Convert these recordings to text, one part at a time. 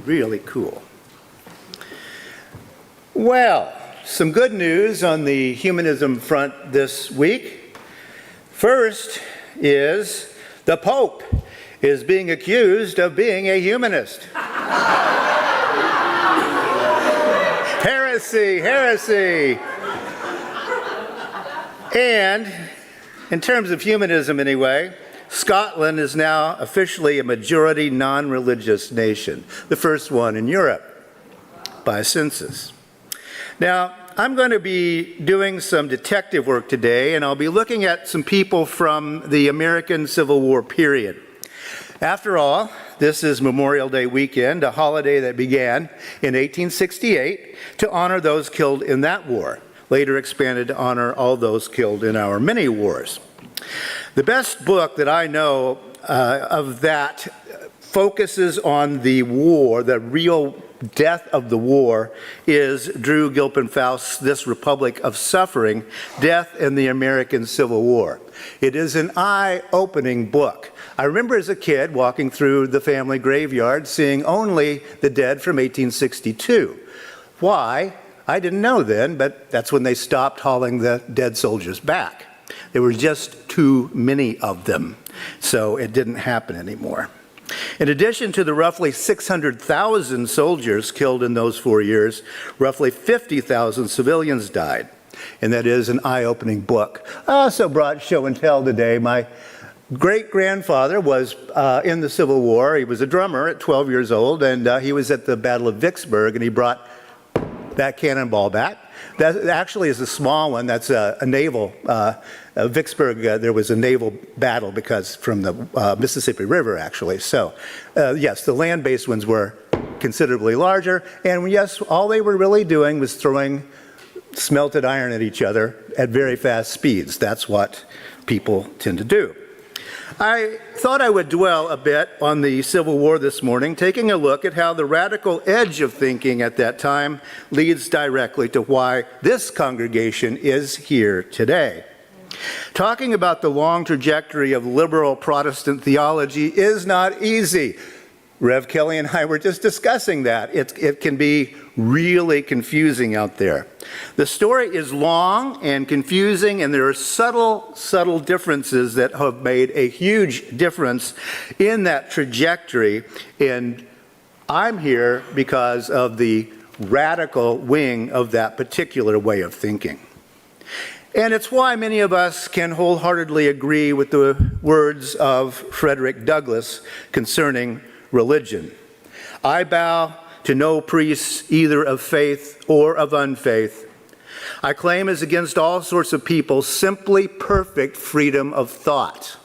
really cool. Well, some good news on the humanism front this week. First is the Pope is being accused of being a humanist. Heresy, heresy. And in terms of humanism anyway, Scotland is now officially a majority non-religious nation, the first one in Europe by census. Now, I'm going to be doing some detective work today, and I'll be looking at some people from the American Civil War period. After all, this is Memorial Day weekend, a holiday that began in 1868 to honor those killed in that war, later expanded to honor all those killed in our many wars. The best book that I know of that focuses on the war, the real death of the war, is Drew Gilpin Faust's This Republic of Suffering, Death in the American Civil War. It is an eye-opening book. I remember as a kid walking through the family graveyard seeing only the dead from 1862. Why? I didn't know then, but that's when they stopped hauling the dead soldiers back. There were just too many of them, so it didn't happen anymore. In addition to the roughly 600,000 soldiers killed in those 4 years, roughly 50,000 civilians died. And that is an eye-opening book. I also brought show and tell today. My great-grandfather was in the Civil War. He was a drummer at 12 years old, and he was at the Battle of Vicksburg, and he brought that cannonball back. That actually is a small one. That's a naval, Vicksburg, there was a naval battle because from the Mississippi River, actually. So, yes, the land-based ones were considerably larger. And yes, all they were really doing was throwing smelted iron at each other at very fast speeds. That's what people tend to do. I thought I would dwell a bit on the Civil War this morning, taking a look at how the radical edge of thinking at that time leads directly to why this congregation is here today. Talking about the long trajectory of liberal Protestant theology is not easy. Rev Kelly and I were just discussing that. It can be really confusing out there. The story is long and confusing, and there are subtle differences that have made a huge difference in that trajectory. And I'm here because of the radical wing of that particular way of thinking. And it's why many of us can wholeheartedly agree with the words of Frederick Douglass concerning religion. I bow to no priests, either of faith or of unfaith. I claim as against all sorts of people simply perfect freedom of thought.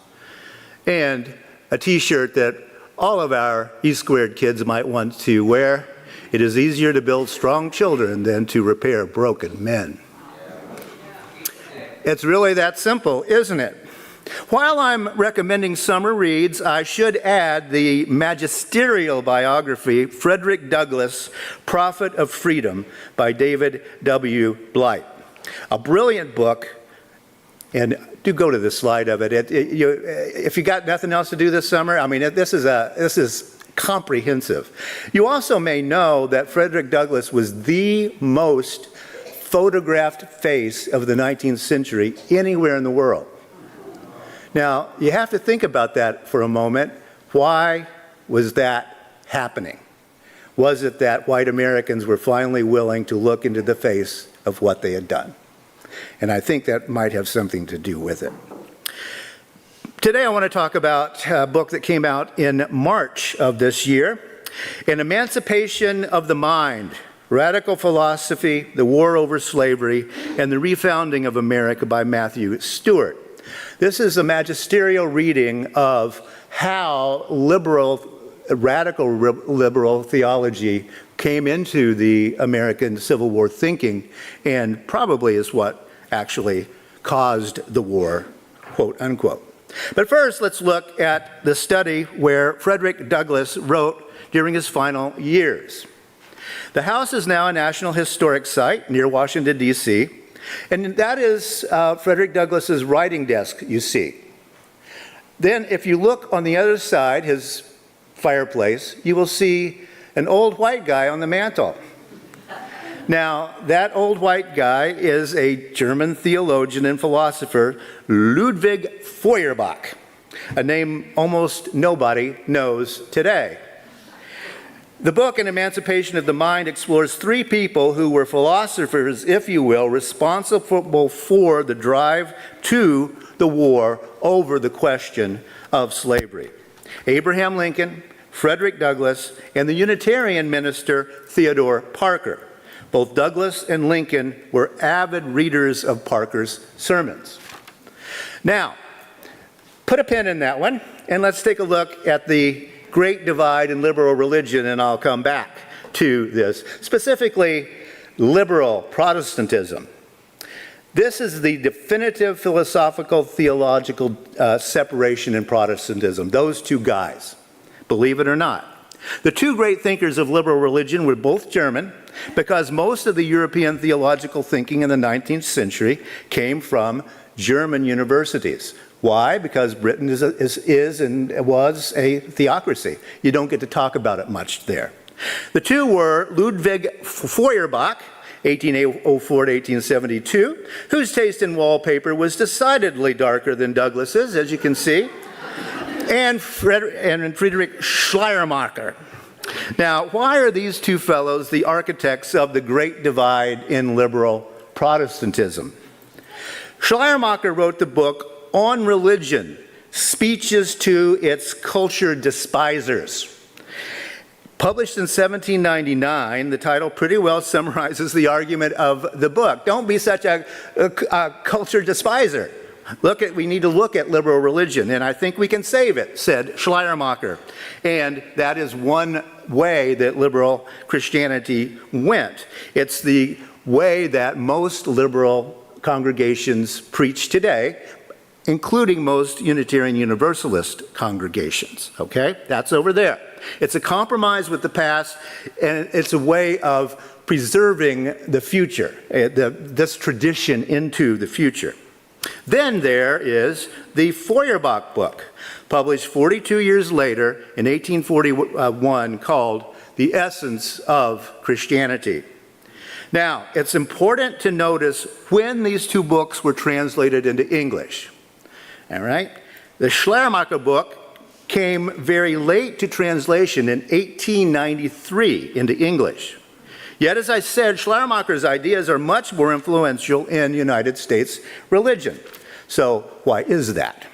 And a t-shirt that all of our E-squared kids might want to wear. It is easier to build strong children than to repair broken men. It's really that simple, isn't it? While I'm recommending summer reads, I should add the magisterial biography, Frederick Douglass, Prophet of Freedom, by David W. Blight. A brilliant book, and do go to the slide of it. If you got nothing else to do this summer, I mean, this is comprehensive. You also may know that Frederick Douglass was the most photographed face of the 19th century anywhere in the world. Now, you have to think about that for a moment. Why was that happening? Was it that white Americans were finally willing to look into the face of what they had done? And I think that might have something to do with it. Today I want to talk about a book that came out in March of this year, An Emancipation of the Mind, Radical Philosophy, the War Over Slavery, and the Refounding of America by Matthew Stewart. This is a magisterial reading of how radical liberal theology came into the American Civil War thinking, and probably is what actually caused the war, quote unquote. But first, let's look at the study where Frederick Douglass wrote during his final years. The house is now a National Historic Site near Washington, D.C., and that is Frederick Douglass's writing desk, you see. Then if you look on the other side, his fireplace, you will see an old white guy on the mantle. Now, that old white guy is a German theologian and philosopher, Ludwig Feuerbach, a name almost nobody knows today. The book, An Emancipation of the Mind, explores three people who were philosophers, if you will, responsible for the drive to the war over the question of slavery. Abraham Lincoln, Frederick Douglass, and the Unitarian minister Theodore Parker. Both Douglass and Lincoln were avid readers of Parker's sermons. Now, put a pin in that one, and let's take a look at the great divide in liberal religion, and I'll come back to this. Specifically, liberal Protestantism. This is the definitive philosophical, theological separation in Protestantism. Those two guys, believe it or not. The two great thinkers of liberal religion were both German, because most of the European theological thinking in the 19th century came from German universities. Why? Because Britain is and was a theocracy. You don't get to talk about it much there. The two were Ludwig Feuerbach, 1804 to 1872, whose taste in wallpaper was decidedly darker than Douglas's, as you can see, and Friedrich Schleiermacher. Now, why are these two fellows the architects of the great divide in liberal Protestantism? Schleiermacher wrote the book On Religion, Speeches to Its Culture Despisers. Published in 1799, the title pretty well summarizes the argument of the book. Don't be such a culture despiser. We need to look at liberal religion, and I think we can save it, said Schleiermacher. And that is one way that liberal Christianity went. It's the way that most liberal congregations preach today, including most Unitarian Universalist congregations, okay? That's over there. It's a compromise with the past, and it's a way of preserving the future, this tradition into the future. Then there is the Feuerbach book, published 42 years later in 1841, called The Essence of Christianity. Now, it's important to notice when these two books were translated into English. All right? The Schleiermacher book came very late to translation in 1893 into English. Yet, as I said, Schleiermacher's ideas are much more influential in United States religion. So, why is that?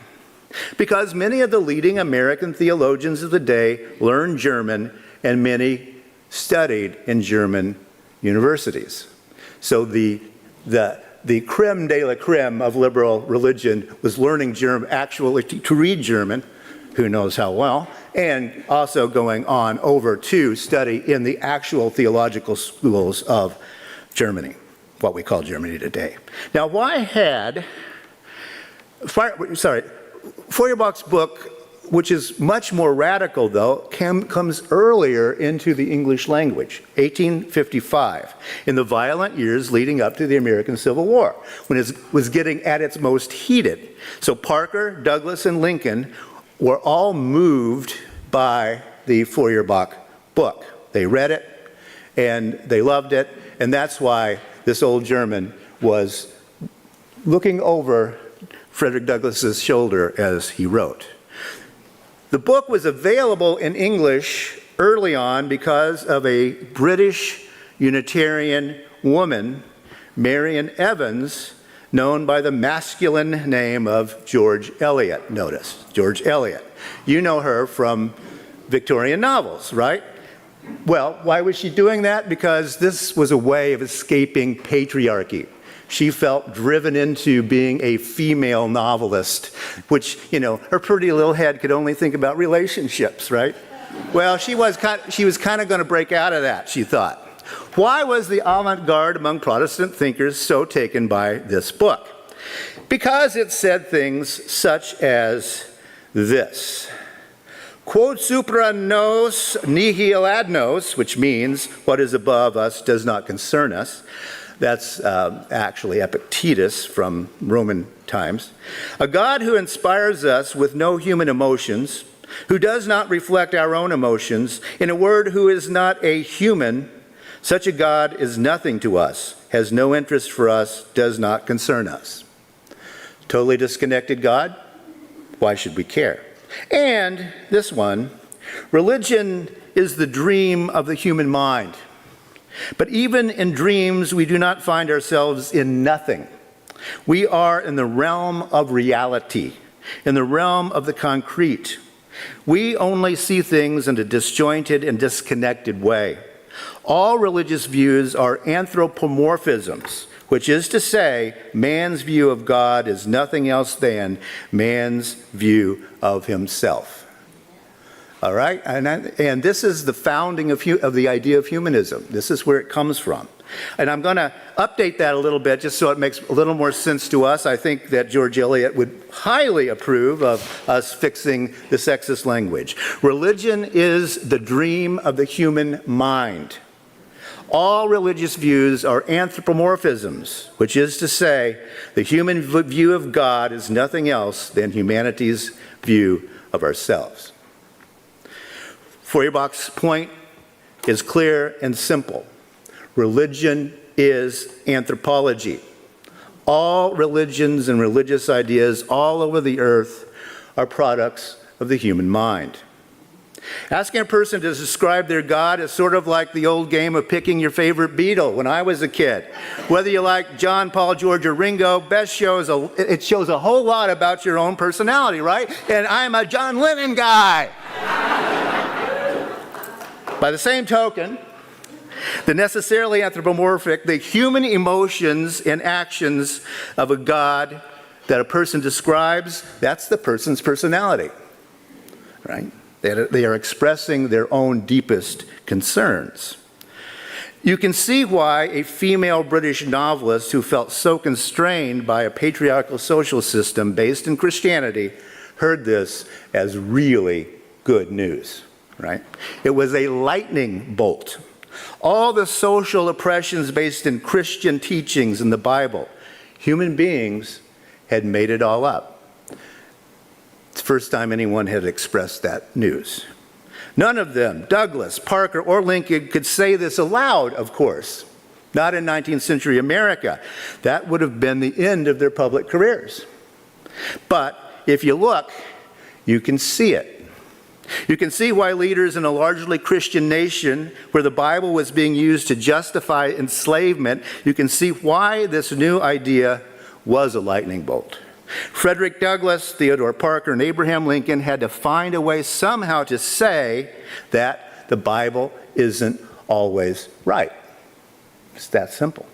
Because many of the leading American theologians of the day learned German, and many studied in German universities. So the creme de la creme of liberal religion was learning German, actually to read German, who knows how well, and also going on over to study in the actual theological schools of Germany, what we call Germany today. Now, why had, Feuerbach's book, which is much more radical though, comes earlier into the English language, 1855, in the violent years leading up to the American Civil War, when it was getting at its most heated. So Parker, Douglass, and Lincoln were all moved by the Feuerbach book. They read it, and they loved it, and that's why this old German was looking over Frederick Douglass's shoulder as he wrote. The book was available in English early on because of a British Unitarian woman, Marian Evans, known by the masculine name of George Eliot. Notice, George Eliot. You know her from Victorian novels, right? Well, why was she doing that? Because this was a way of escaping patriarchy. She felt driven into being a female novelist, which, her pretty little head could only think about relationships, right? Well, she was kind of going to break out of that, she thought. Why was the avant-garde among Protestant thinkers so taken by this book? Because it said things such as this: quod supra nos nihil ad nos, which means what is above us does not concern us. That's actually Epictetus from Roman times. A God who inspires us with no human emotions, who does not reflect our own emotions, in a word, who is not a human, such a God is nothing to us, has no interest for us, does not concern us. Totally disconnected God? Why should we care? And this one, religion is the dream of the human mind. But even in dreams, we do not find ourselves in nothing. We are in the realm of reality, in the realm of the concrete. We only see things in a disjointed and disconnected way. All religious views are anthropomorphisms, which is to say, man's view of God is nothing else than man's view of himself. All right? And this is the founding of the idea of humanism. This is where it comes from. And I'm going to update that a little bit just so it makes a little more sense to us. I think that George Eliot would highly approve of us fixing the sexist language. Religion is the dream of the human mind. All religious views are anthropomorphisms, which is to say, the human view of God is nothing else than humanity's view of ourselves. Feuerbach's point is clear and simple. Religion is anthropology. All religions and religious ideas all over the earth are products of the human mind. Asking a person to describe their God is sort of like the old game of picking your favorite Beatle when I was a kid. Whether you like John, Paul, George, or Ringo, it shows a whole lot about your own personality, right? And I'm a John Lennon guy. By the same token, the necessarily anthropomorphic, the human emotions and actions of a God that a person describes, that's the person's personality, right? They are expressing their own deepest concerns. You can see why a female British novelist who felt so constrained by a patriarchal social system based in Christianity heard this as really good news, right? It was a lightning bolt. All the social oppressions based in Christian teachings in the Bible, human beings had made it all up. It's the first time anyone had expressed that news. None of them, Douglas, Parker, or Lincoln, could say this aloud, of course. Not in 19th century America. That would have been the end of their public careers. But if you look, you can see it. You can see why leaders in a largely Christian nation where the Bible was being used to justify enslavement, you can see why this new idea was a lightning bolt. Frederick Douglass, Theodore Parker, and Abraham Lincoln had to find a way somehow to say that the Bible isn't always right. It's that simple.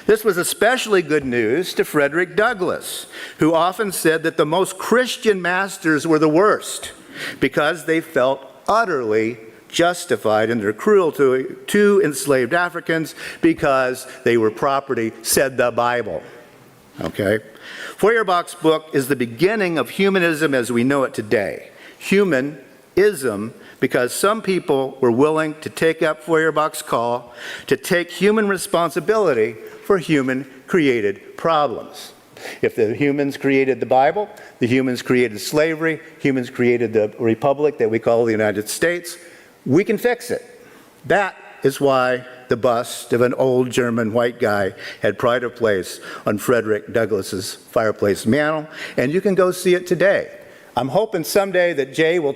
This was especially good news to Frederick Douglass, who often said that the most Christian masters were the worst because they felt utterly justified in their cruelty to enslaved Africans because they were property, said the Bible. Okay? Feuerbach's book is the beginning of humanism as we know it today. Humanism, because some people were willing to take up Feuerbach's call to take human responsibility for human-created problems. If the humans created the Bible, the humans created slavery, humans created the republic that we call the United States, we can fix it. That is why the bust of an old German white guy had pride of place on Frederick Douglass's fireplace mantel, and you can go see it today. I'm hoping someday that Jay will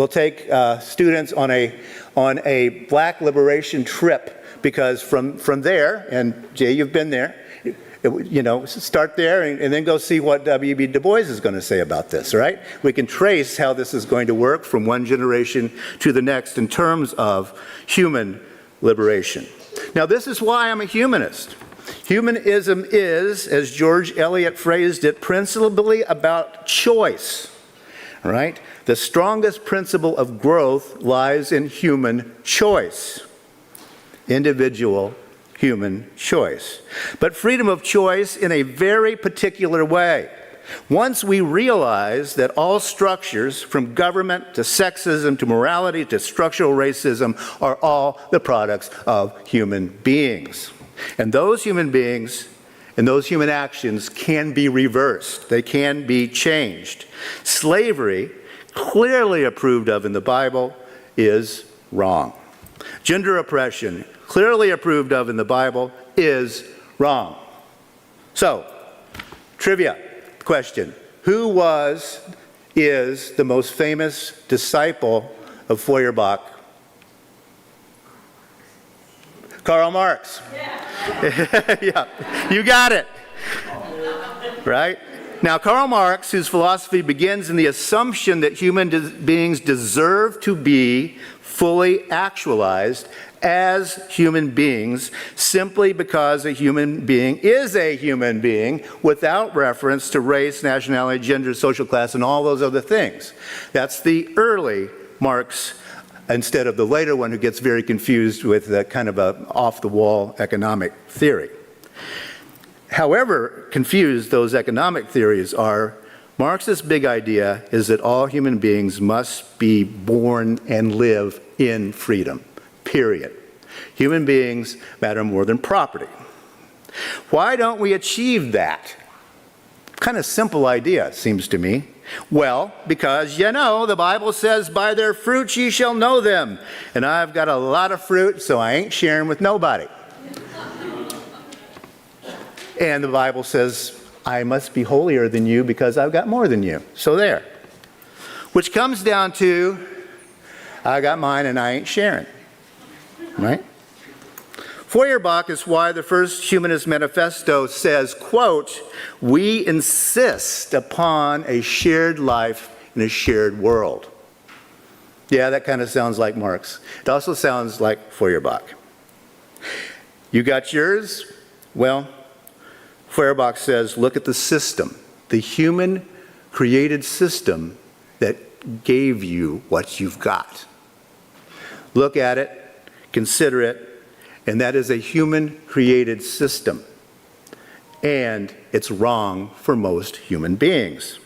take students on a Black liberation trip, because from there, and Jay, you've been there, start there and then go see what W.B. Du Bois is going to say about this, right? We can trace how this is going to work from one generation to the next in terms of human liberation. Now, this is why I'm a humanist. Humanism is, as George Eliot phrased it, principally about choice, right? The strongest principle of growth lies in human choice, individual human choice. But freedom of choice in a very particular way. Once we realize that all structures, from government to sexism to morality to structural racism, are all the products of human beings. And those human beings and those human actions can be reversed. They can be changed. Slavery clearly approved of in the Bible, is wrong. Gender oppression, clearly approved of in the Bible, is wrong. So, trivia question. Who is the most famous disciple of Feuerbach? Karl Marx. Yeah. Yeah, you got it. Right? Now, Karl Marx, whose philosophy begins in the assumption that human beings deserve to be fully actualized as human beings simply because a human being is a human being without reference to race, nationality, gender, social class, and all those other things. That's the early Marx, instead of the later one who gets very confused with the kind of a off-the-wall economic theory. However confused those economic theories are, Marx's big idea is that all human beings must be born and live in freedom, period. Human beings matter more than property. Why don't we achieve that? Kind of simple idea, it seems to me. Well, because, the Bible says, by their fruits ye shall know them. And I've got a lot of fruit, so I ain't sharing with nobody. And the Bible says, I must be holier than you because I've got more than you. So there. Which comes down to, I got mine and I ain't sharing. Right? Feuerbach is why the first Humanist Manifesto says, quote, we insist upon a shared life in a shared world. Yeah, that kind of sounds like Marx. It also sounds like Feuerbach. You got yours? Well, Feuerbach says, look at the system, the human created system that gave you what you've got. Look at it, consider it, and that is a human created system. And it's wrong for most human beings.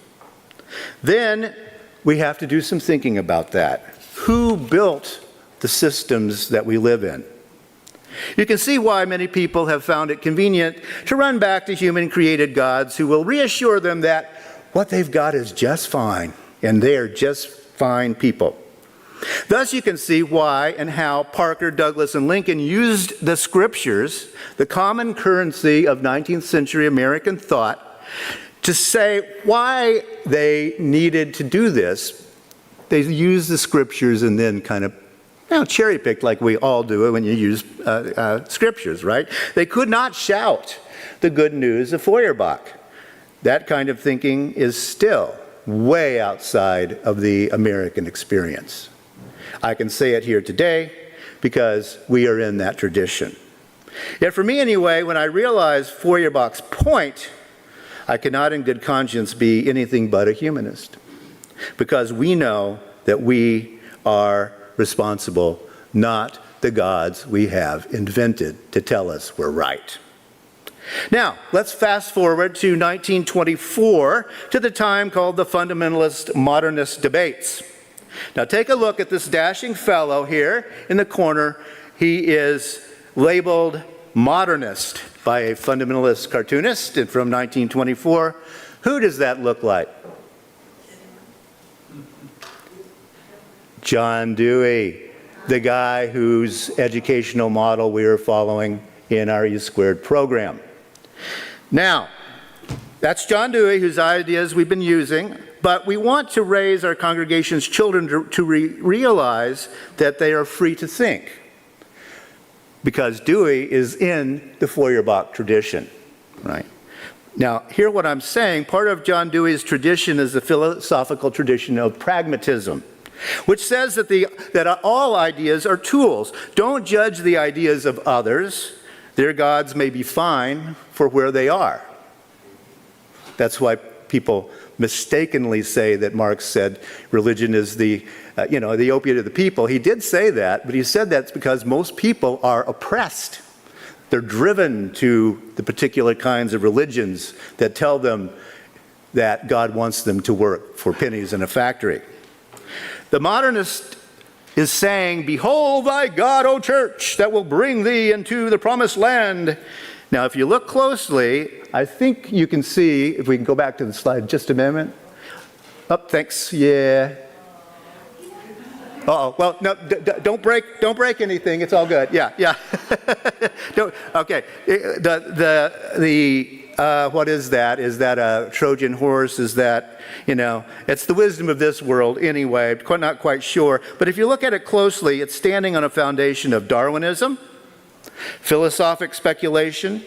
Then we have to do some thinking about that. Who built the systems that we live in? You can see why many people have found it convenient to run back to human-created gods who will reassure them that what they've got is just fine, and they are just fine people. Thus, you can see why and how Parker, Douglas, and Lincoln used the scriptures, the common currency of 19th century American thought, to say why they needed to do this. They used the scriptures and then kind of cherry-picked like we all do it when you use scriptures, right? They could not shout the good news of Feuerbach. That kind of thinking is still way outside of the American experience. I can say it here today because we are in that tradition. Yet for me anyway, when I realized Feuerbach's point, I cannot in good conscience be anything but a humanist. Because we know that we are responsible, not the gods we have invented to tell us we're right. Now, let's fast forward to 1924, to the time called the fundamentalist modernist debates. Now take a look at this dashing fellow here in the corner. He is labeled modernist by a fundamentalist cartoonist from 1924. Who does that look like? John Dewey, the guy whose educational model we are following in our E² program. Now, that's John Dewey, whose ideas we've been using, but we want to raise our congregation's children to realize that they are free to think, because Dewey is in the Feuerbach tradition, right? Now, hear what I'm saying. Part of John Dewey's tradition is the philosophical tradition of pragmatism, which says that all ideas are tools. Don't judge the ideas of others. Their gods may be fine for where they are. That's why people mistakenly say that Marx said religion is the opiate of the people. He did say that, but he said that's because most people are oppressed. They're driven to the particular kinds of religions that tell them that God wants them to work for pennies in a factory. The modernist is saying, behold thy God, O church, that will bring thee into the promised land. Now, if you look closely, I think you can see, if we can go back to the slide just a moment. Oh, thanks, yeah. Uh-oh. Well, no, don't break anything. It's all good. Yeah. Okay. What is that? Is that a Trojan horse? Is that, it's the wisdom of this world anyway. Not quite sure. But if you look at it closely, it's standing on a foundation of Darwinism, philosophic speculation,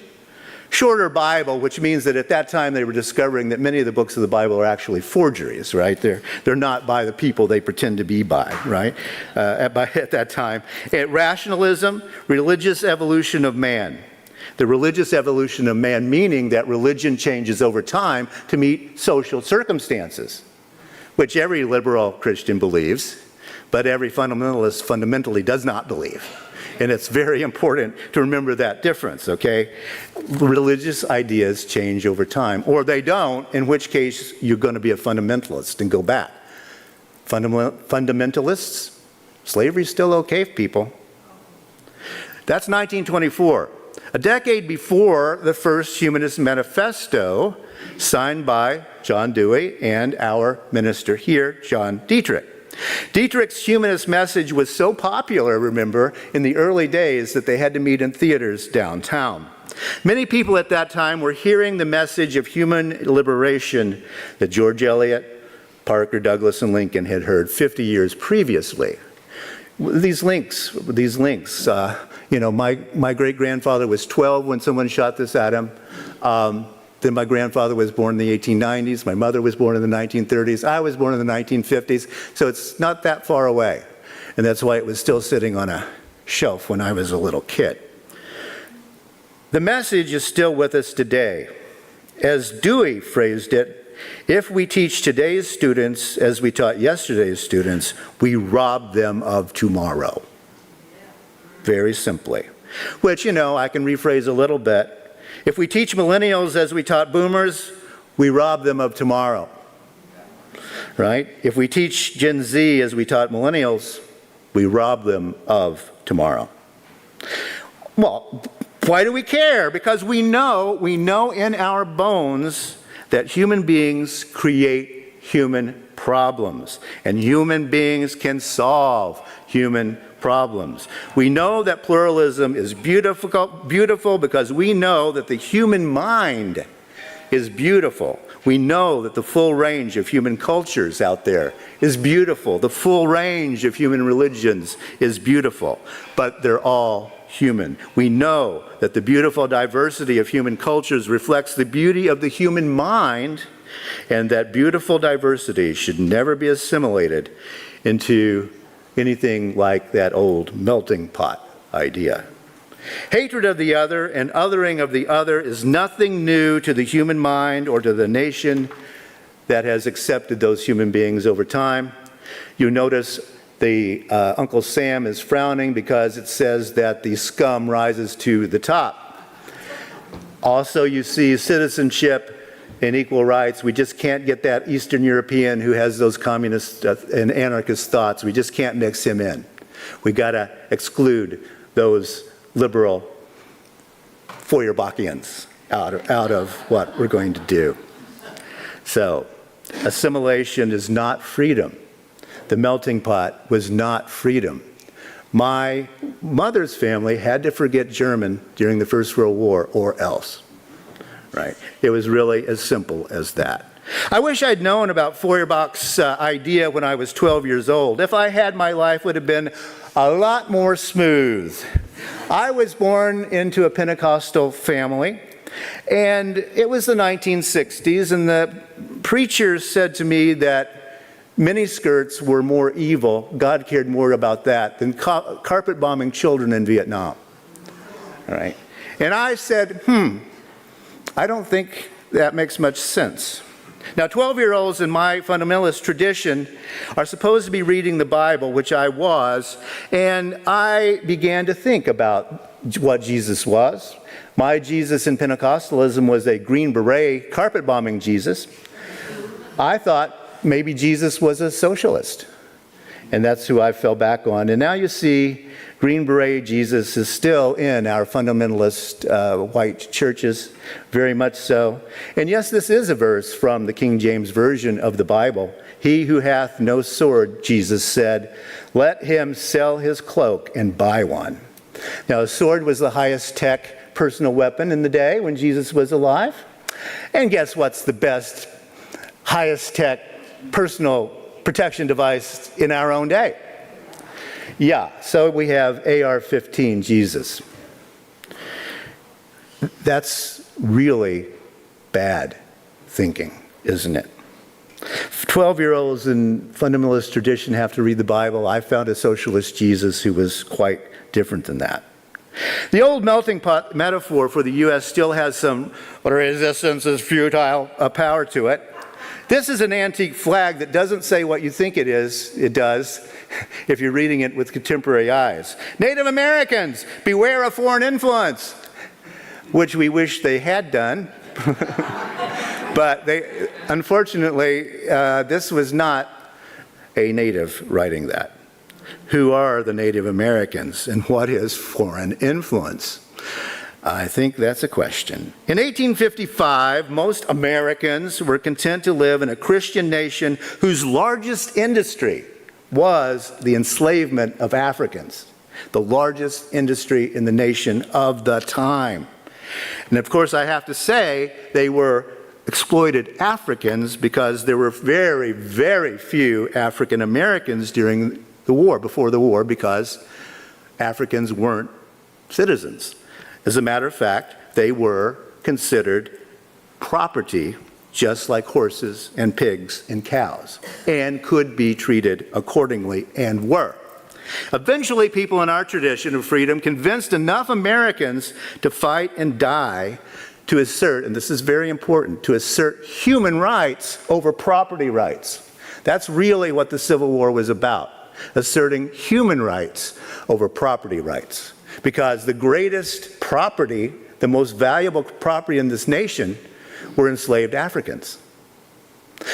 shorter Bible, which means that at that time they were discovering that many of the books of the Bible are actually forgeries, right? They're not by the people they pretend to be by, right? At that time. Rationalism, religious evolution of man. The religious evolution of man, meaning that religion changes over time to meet social circumstances, which every liberal Christian believes, but every fundamentalist fundamentally does not believe. And it's very important to remember that difference, okay? Religious ideas change over time, or they don't, in which case you're going to be a fundamentalist and go back. Fundamentalists, slavery's still okay, people. That's 1924. A decade before the first Humanist Manifesto, signed by John Dewey and our minister here, John Dietrich. Dietrich's humanist message was so popular, remember, in the early days that they had to meet in theaters downtown. Many people at that time were hearing the message of human liberation that George Eliot, Parker, Douglas, and Lincoln had heard 50 years previously. These links, my great-grandfather was 12 when someone shot this at him. Then my grandfather was born in the 1890s. My mother was born in the 1930s. I was born in the 1950s. So it's not that far away. And that's why it was still sitting on a shelf when I was a little kid. The message is still with us today. As Dewey phrased it, if we teach today's students as we taught yesterday's students, we rob them of tomorrow. Very simply. Which, I can rephrase a little bit. If we teach millennials as we taught boomers, we rob them of tomorrow, right? If we teach Gen Z as we taught millennials, we rob them of tomorrow. Well, why do we care? Because we know in our bones that human beings create human problems, and human beings can solve human problems. We know that pluralism is beautiful because we know that the human mind is beautiful. We know that the full range of human cultures out there is beautiful. The full range of human religions is beautiful, but they're all human. We know that the beautiful diversity of human cultures reflects the beauty of the human mind, and that beautiful diversity should never be assimilated into anything like that old melting pot idea. Hatred of the other and othering of the other is nothing new to the human mind or to the nation that has accepted those human beings over time. You notice the Uncle Sam is frowning because it says that the scum rises to the top. Also, you see citizenship and equal rights. We just can't get that Eastern European who has those communist and anarchist thoughts. We just can't mix him in. We got to exclude those liberal Feuerbachans out of what we're going to do. So, assimilation is not freedom. The melting pot was not freedom. My mother's family had to forget German during the First World War or else. Right? It was really as simple as that. I wish I'd known about Feuerbach's idea when I was 12 years old. If I had, my life would have been a lot more smooth. I was born into a Pentecostal family, and it was the 1960s, and the preacher said to me that miniskirts were more evil. God cared more about that than carpet bombing children in Vietnam. All right? And I said, I don't think that makes much sense. Now, 12-year-olds in my fundamentalist tradition are supposed to be reading the Bible, which I was, and I began to think about what Jesus was. My Jesus in Pentecostalism was a Green Beret carpet-bombing Jesus. I thought maybe Jesus was a socialist. And that's who I fell back on. And now you see Green Beret Jesus is still in our fundamentalist white churches, very much so. And yes, this is a verse from the King James Version of the Bible. He who hath no sword, Jesus said, let him sell his cloak and buy one. Now, a sword was the highest tech personal weapon in the day when Jesus was alive. And guess what's the best, highest tech personal protection device in our own day? Yeah, so we have AR-15 Jesus. That's really bad thinking, isn't it? 12-year-olds in fundamentalist tradition have to read the Bible. I found a socialist Jesus who was quite different than that. The old melting pot metaphor for the U.S. still has some resistance is futile power to it. This is an antique flag that doesn't say what you think it is. It does, if you're reading it with contemporary eyes. Native Americans, beware of foreign influence, which we wish they had done. But unfortunately, this was not a native writing that. Who are the Native Americans and what is foreign influence? I think that's a question. In 1855, most Americans were content to live in a Christian nation whose largest industry was the enslavement of Africans, the largest industry in the nation of the time. And of course, I have to say they were exploited Africans because there were very, very few African Americans during the war, before the war, because Africans weren't citizens. As a matter of fact, they were considered property, just like horses and pigs and cows, and could be treated accordingly, and were. Eventually, people in our tradition of freedom convinced enough Americans to fight and die to assert, and this is very important, to assert human rights over property rights. That's really what the Civil War was about, asserting human rights over property rights. Because the greatest property, the most valuable property in this nation, were enslaved Africans.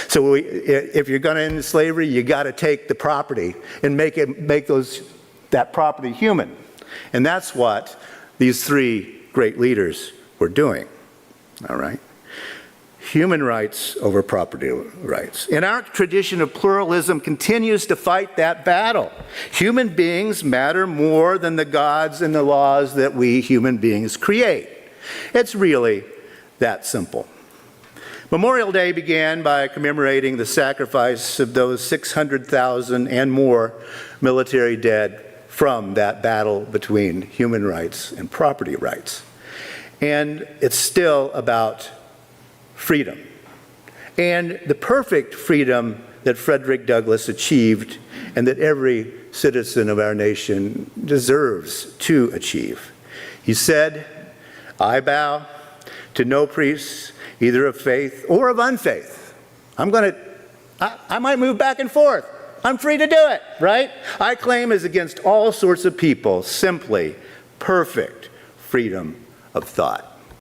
So if you're going to end slavery, you got to take the property and make that property human. And that's what these three great leaders were doing. All right? Human rights over property rights. And our tradition of pluralism continues to fight that battle. Human beings matter more than the gods and the laws that we human beings create. It's really that simple. Memorial Day began by commemorating the sacrifice of those 600,000 and more military dead from that battle between human rights and property rights. And it's still about freedom. And the perfect freedom that Frederick Douglass achieved and that every citizen of our nation deserves to achieve. He said, I bow to no priest, either of faith or of unfaith. I might move back and forth. I'm free to do it, right? I claim as against all sorts of people simply perfect freedom of thought.